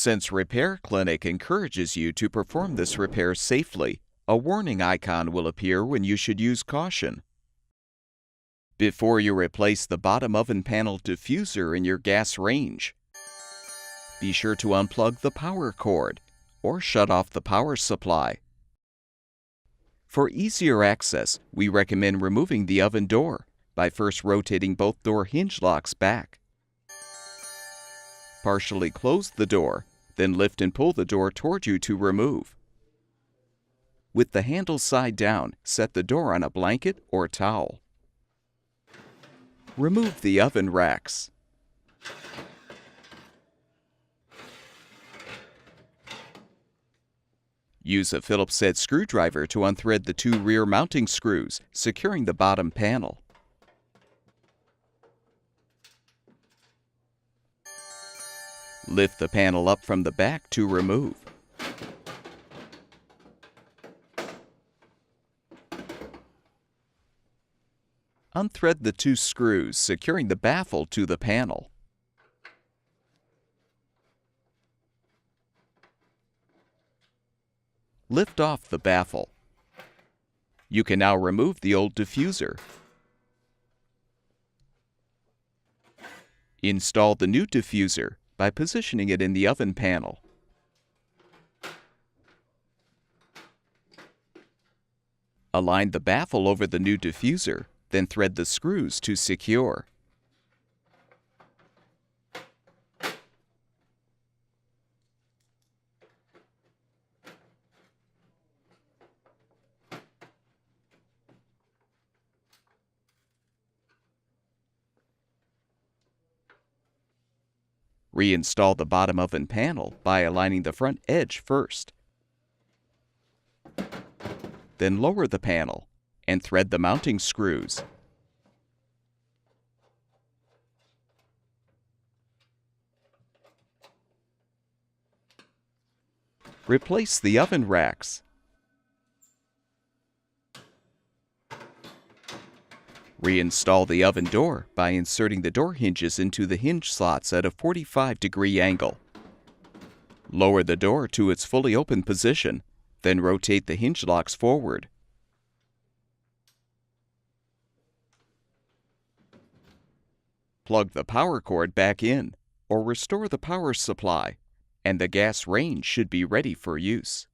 Since Repair Clinic encourages you to perform this repair safely, a warning icon will appear when you should use caution. Before you replace the bottom oven panel diffuser in your gas range, be sure to unplug the power cord or shut off the power supply. For easier access, we recommend removing the oven door by first rotating both door hinge locks back. Partially close the door, then lift and pull the door toward you to remove. With the handle side down, set the door on a blanket or towel. Remove the oven racks. Use a Phillips head screwdriver to unthread the two rear mounting screws, securing the bottom panel. Lift the panel up from the back to remove. Unthread the two screws, securing the baffle to the panel. Lift off the baffle. You can now remove the old diffuser. Install the new diffuser by positioning it in the oven panel. Align the baffle over the new diffuser, then thread the screws to secure. Reinstall the bottom oven panel by aligning the front edge first. Then lower the panel and thread the mounting screws. Replace the oven racks. Reinstall the oven door by inserting the door hinges into the hinge slots at a 45-degree angle. Lower the door to its fully open position, then rotate the hinge locks forward. Plug the power cord back in, or restore the power supply, and the gas range should be ready for use.